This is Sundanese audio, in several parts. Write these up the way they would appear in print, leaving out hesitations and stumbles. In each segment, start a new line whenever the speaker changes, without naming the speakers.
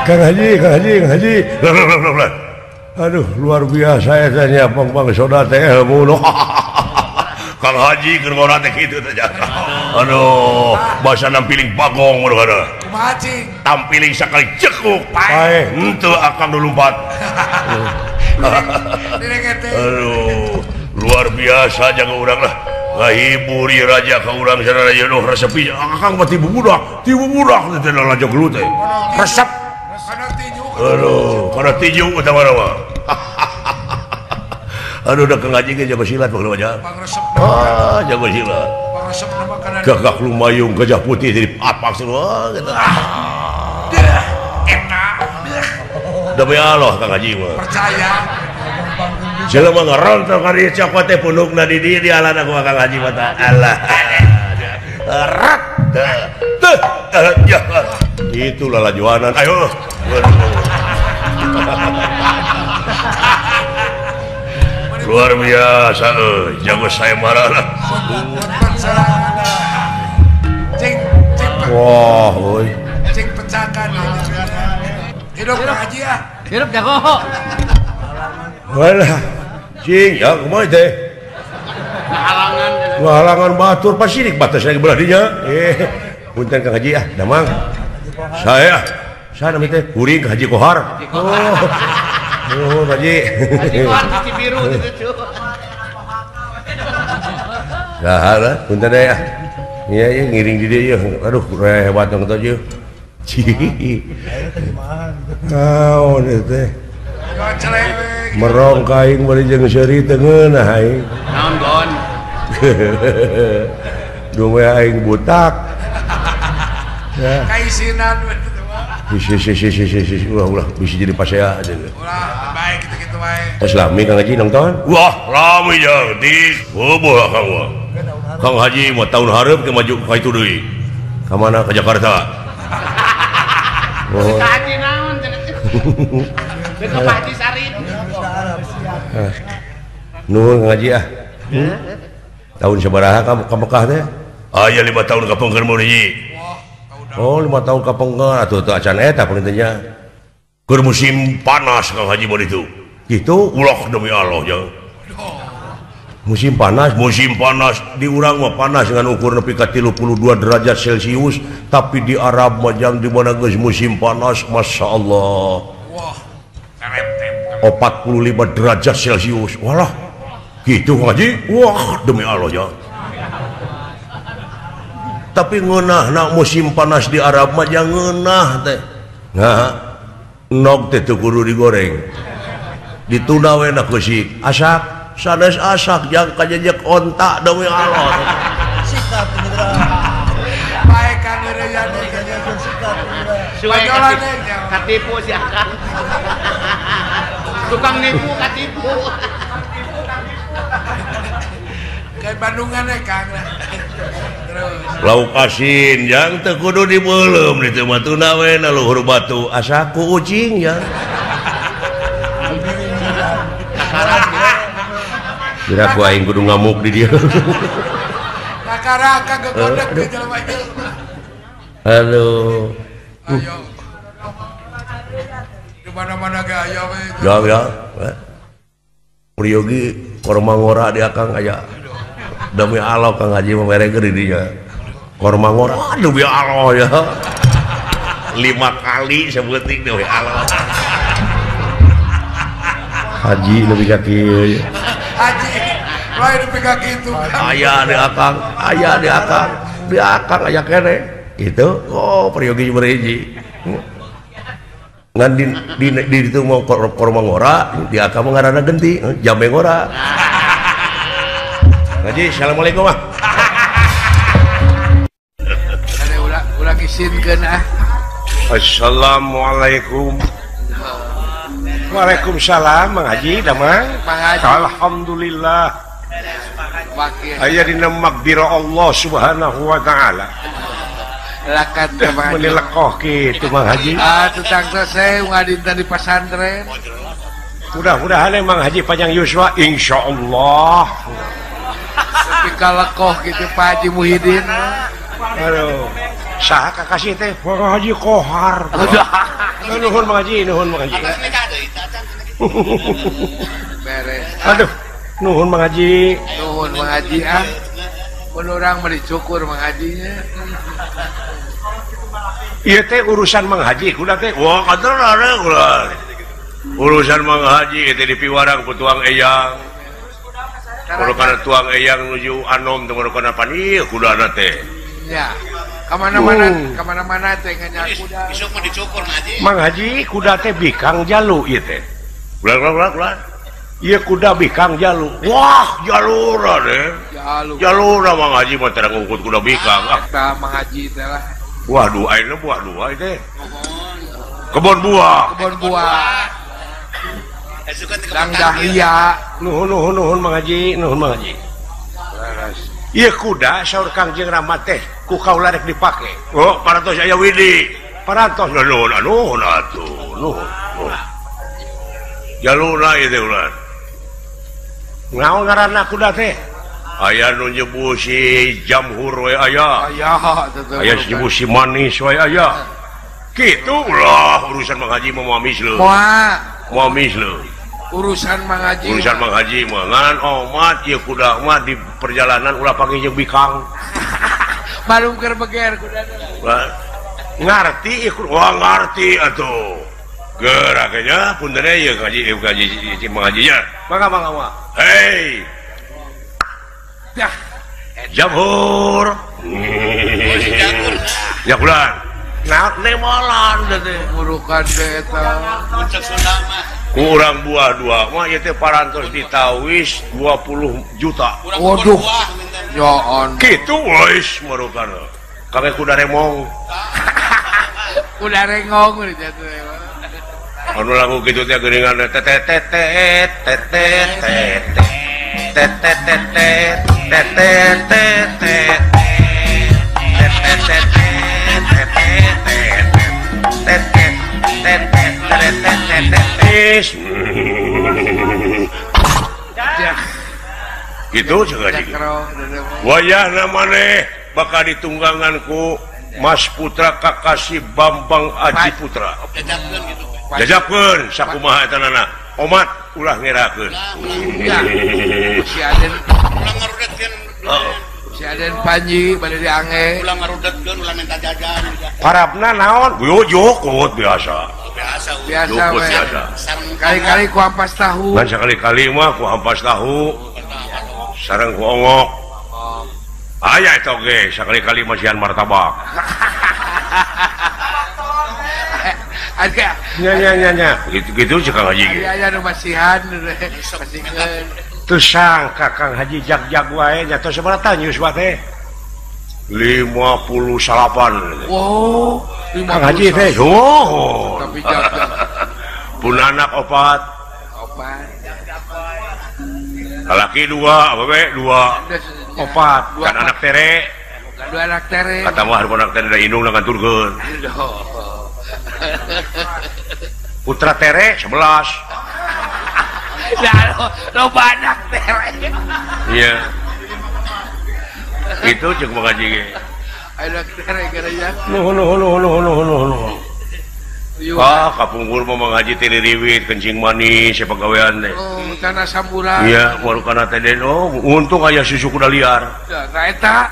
Kang Haji. Aduh, luar biasa ya tanya pang soda teh ilmu. Kang Haji keur ngora teh kitu teh. Aduh, bahasa nampiling bagong meureun kana.
Kumaha cing?
Tampiling sakali cekuk. Pae, henteu akang nu lumpat. Aduh, luar biasa jaga urang lah. Ngahibur ieu raja ka urang sadaya yeuna resepi. Akang mah tibu budak teh raja gelut teh. Resep.
Kana tinju.
Aduh, kana tinju utama mah. Aduh, udah Kang Haji ge jago silat bae aja.
Pangresep.
Jago silat.
Pangresep nama kana.
Gagak lumayung gajah putih jadi apak semua gitu.
Enak.
Demi Allah Kang Haji mah.
Percaya.
Jelema ngarontok ari cokot teh punukna di dieu di alana ku Kang Haji mah tah. Allah. Rat. Ya. Itulah lajuanan. Ayo. Luar biasa jago saya marah lah.
Cing.
Wah, oi.
Cing pecahkan. Hidup Kang Haji ya.
Hidup jago.
Walah. Cing, ya kumaha teh? Halangan batur pasirik batas lagi belah dinya. Punten Kang Haji ah, damang. Saya namanya teh kuring Kang Haji Kohar. Oh, Haji.
Haji Kohar cuci biru gitu.
Saha punten deh ya. Iya ngiring di dieu. Aduh, hebat dong teh. Naon teh? Merong kaing bari jeung seuri teu ngeunah aing.
Naon gon?
Dume aing butak. Ya.
Kaisinan
Ulah bisa jadi pasea aja.
ulah baik gitu wae.
Islami Kang Haji nonton? Wah, rame jeung di boboh Kang wah. Kang Haji mau tahun hareup ke maju ka itu deui. Ka mana? Ka Jakarta.
Ka Haji naon cenah. Ka Haji Sarip.
Nuhun Kang Haji ah. Tahun sabaraha ka Mekah teh? Aya 5 tahun ka pengkeun Haji. Oh 5 tahun ka pengkeun atuh teu acan eta pentingnya. Keur musim panas Kang Haji mah itu. Gitu ulah demi Allah ya. Musim panas di urang mah panas dengan ukur nepi ka 32 derajat Celcius, tapi di Arab mah jang di mana geus musim panas masyaallah.
Wah.
45 derajat Celcius. Walah. Gitu Haji. Wah, demi Allah ya. Tapi ngeunah musim panas di Arab mah jang ngeunah teh. Nah, nog teh teu kudu digoreng. Ditunda we na keusik. Asak sanes asak jang kajejek onta demi Allah.
Sikat beneran.
Baik Kang Reyan
Sikat beneran.
Suwe katipu si Akang. Tukang nipu katipu.
Kayak Bandungan Kang. Terus.
Lauk asin jang teu kudu dibeulem ditu mah tunda we na luhur batu asa ku ucing ya. Kira ku aing kudu ngamuk di dieu.
Nakaraka gegodek di jelema ieu.
Halo.
Ayo. Di mana-mana ge aya we.
Ya. Priyogi korma ngora di akang aya. Demi Allah Kang Haji mah mere geuning dinya. Korma ngora demi Allah ya. 5 kali sebuting demi Allah. Haji lebih ka kieu.
Haji. Lain pegang gitu.
Aya di akang aya kene. Itu oh priyogi berhiji. Ngan di itu mau korma ngora di akang mah ngaranna genti jambe ngora. Haji, assalamualaikum ah.
Ada ulah isinkeun ah.
Assalamualaikum. Waalaikumsalam Mang Haji, damang.
Mang Haji.
Alhamdulillah.
Wakil.
Aya dina maghfirah Allah Subhanahu wa taala.
Lakat ke Mang Haji.
Menilekoh kitu Mang Haji.
Tutang saya ngadinta di pesantren.
Mudah-mudahan Mang Haji panjang yuswa insyaallah.
Tapi kalekoh gitu Pak Haji Muhyiddin.
Aduh. Saha kakasih teh? Pak Haji Kohar. nuhun Mang Haji, nuhun Mang Haji.
Beres.
Aduh, nuhun Mang Haji.
Nuhun Mang Haji ah. Mun urang mah dicukur Mang Hajinya.
Ieu teh urusan Mang Haji kuda teh. Wah, kaderna ulah. Urusan Mang Haji teh dipiwarang ku tuang eyang. Kalau kana tuang eyang nuju anom teh kana pan ieu kudana teh.
Ya. Kamana-mana teh nganya kuda.
Besok mau dicukur Haji.
Mang Haji kuda teh bikang jalu ieu teh. Ulah. Ieu kuda bikang jalu. Wah, jalura deh. Jalura Mang Haji mah teh ngungkut kuda bikang.
Tah Mang Haji teh lah.
Buah dua ini buah dua itu kebun buah
Dang dahlia
nuhun Mang Haji iya kuda saur Kangjeng Rama teh ku kaula rek dipake parantos aya widi parantos nuhun atuh jaluna ieu teh ulah ngaon ngaranna kuda teh aya nu nyebu si jamhur we aya si nyebu si manis we aya kitu ulah urusan Mang Haji mah misleung
urusan Mang Haji
mah ngan omat ieu kuda mah di perjalanan ulah pake jeung bikang
balung keur beger kudana
ngarti wah ngarti atuh geraknya punten ieu Haji Mang Haji nya mangga hei jamhur ya bulan nak nemalan teh
ngurukan eta
Puncak Sunda mah
kurang buah dua mah ieu teh parantos ditawis 20 juta
waduh ya on
kitu wis marukan kage kuda remong
kuda rengong jatuh
anu lagu kitu teh geuningan tetetet gitu juga wayahna maneh bakal ditungganganku Mas Putra Kakasi Bambang Aji Putra jajakeun sakumaha eta nana omat ulah ngerakeun
si Aden Panji bade diange
ulah ngarudetkeun ulah minta jajan
parabna naon jokot biasa
kali-kali ku ampas tahu
ngan sakali-kali mah ku ampas tahu sareng ku ongok aya eta oge sakali-kali mah sian martabak nya gitu Kang Haji
aya nu masihan masikeun
teu sangka Kang Haji jag-jag wae nya tos sabaraha nyus teh 58
wow
Kang Haji teh
tapi jag-jag
pun anak opat laki 2 awewe 2 opat kan anak tere
2 anak tere
kata mah anak tere da indung ngaturkeun putra tere 11
ya lo banyak tere
iya itu jeung Mang Haji ge
anak tere garaya
nuhun kapungkur mah Mang Haji teh riwit kencing manis pagawean teh
kana samburan
iya baru kana teh den untung aya susu kuda liar
nah eta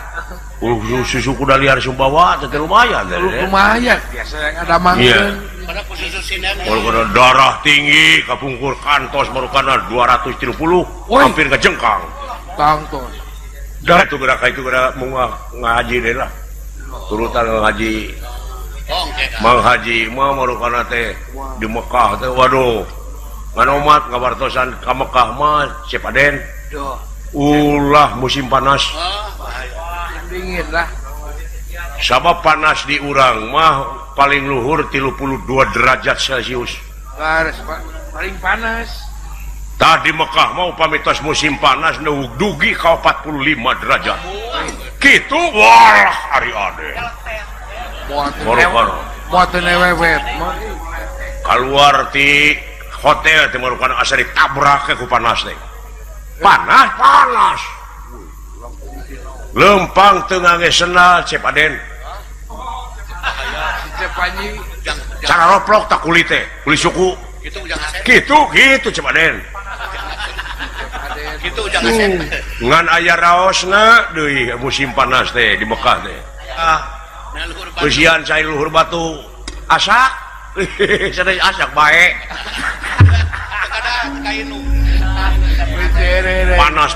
susu kuda liar Sumbawa teh lumayan
biasa yang ada mangkeun
pada susu sinen
baru darah tinggi kapungkur kantos baru kana 230 hampir kejengkang
kantos
darah itu gerak mau ngaji deh lah turutan ngaji Mang Haji mah marukana teh di Mekah teh waduh ngan omat ngabartosan ka Mekah mah Cepaden ulah musim panas
dingin lah
sabab panas di urang mah paling luhur 32 derajat Celcius
paling panas
tadi Mekah mau pamitos musim panas dugi ka 45 derajat kitu wah ari ade keluar di hotel teh marukana asa ditabrak ku panas teh panas lempang teu ngangge sendal Cepaden cara roplok tak kulit teh kulit suku gitu coba Den
gitu jangan sen
ngan aya raosna deui musim panas teh di Mekah teh usian cai luhur batu asak sadaya asak bae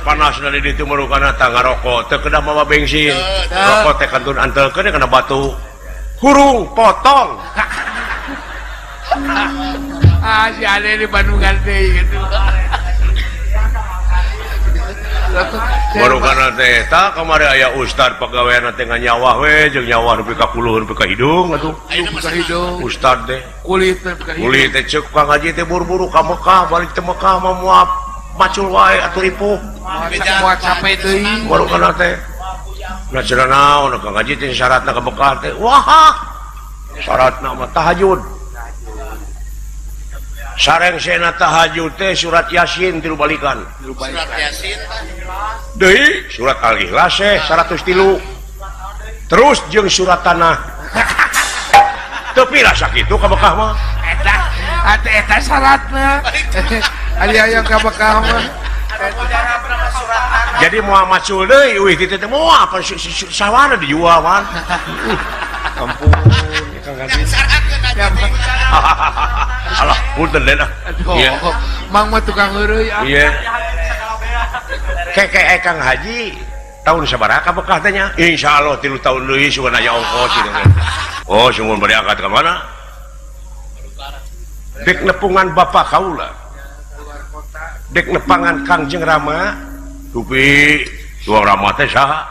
panas dari ditu merukana tangga rokok teu kedah mawa bensin rokok teh kantun antelkeun kana batu hurung potong
si Ade di Bandungan teh gitu
baru karena teh tak kamari aya ustad pagawean teh nyawa we jeung nyawa nepi ka kuluh nepi ka hidung atuh
buka hidung
ustad teh
kulit
teh ceuk Kang Haji teh buru-buru ka Mekah balik teh Mekah mah moal macul wae atuh ripuh
moal capek teuing
baru karena teh naceuna naon Kang Haji teh syaratna ka Mekah teh wah syaratna mah tahajud sareng sena tahajud teh surat Yasin 3 balikan
surat Yasin
deui surat Al-Ikhlas 103 terus jeung surat Tanah teu pira sakitu ka Mekah mah
eta syaratna aya ka Mekah mah
jadi moal macul deui euy kitu teh moal apa sawana dijual man ampun Kang Haji alah punten deh
iya mang mah tukang heureuy
iya keke Kang Haji tahun sabaraha ka Mekah teh nya insyaallah 3 tahun deui sugan aya ongkos gitu kan oh sungguh berangkat ka mana dek nepungan bapak kaula dek nepangan Kangjeng Rama tupi tuang Rama teh saha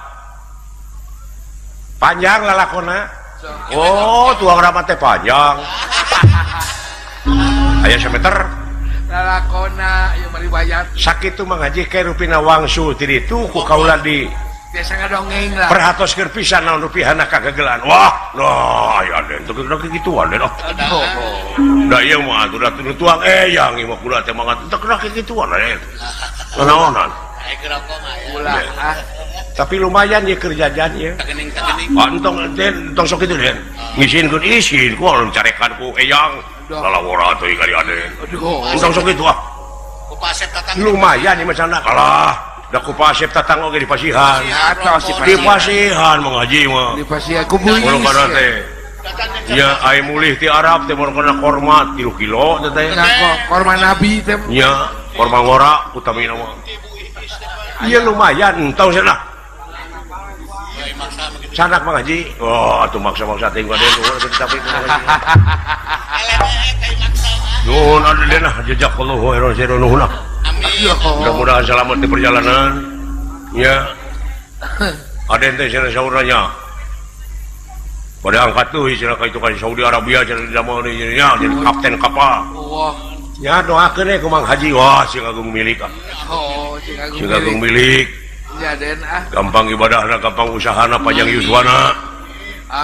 panjang lalakona oh tuang Rama teh panjang aya sameter
lalakona ieu mah riwayat
sakitu mah ngaji ke rupina wangsul ti ditu ku kaula di
biasa ngadongeng lah
perhatoskeun pisan naon rupiahna kagagelan wah nah aya den teu kegituan den da ieu mah atuh da tuang eyang ieu mah kula teh mah teu kena kegituan den naonan
ulah
tapi lumayan ya kerjaan ya entong den entong sok itu den ngisinkeun isin ku anu carekan ku eyang lalawara teh kali aden entong sok itu lumayan ya macana kalah da ku pasep tatang oge di pasihan di pasihan mengaji mah
di pasihan kubulis
kana teh ya ai mulih ti Arab teh kana korma 3 kilo teh
korma nabi teh
nya korma ngora utamina mah ieu lumayan entong cenah sanak Mang Haji oh atuh maksa-maksa teh gua den tapi nuhun aden jazakallahu khairan sirruhuna mudah-mudahan selamat di perjalanan ya aden teh cenah sauranya pada angkat tuh cenah ka itu ka Saudi Arabia cenah zaman ieu nya jadi kapten kapal ya doakeun ku Mang Haji wah sing agung milik
oh
sing agung milik
ya den
gampang ibadahna gampang usahana panjang yuswana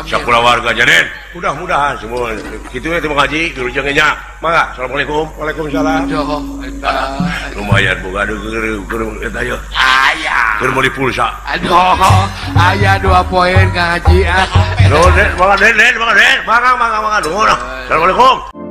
sakula warga jaden mudah-mudahan semua kitu we Mang Haji dirujeng nya mangga assalamualaikum waalaikumsalam lumayan boga keur eta ye aya keur meuli pulsa
aduh aya 2 poin Kang Haji
den mangga den mangga nuhun assalamualaikum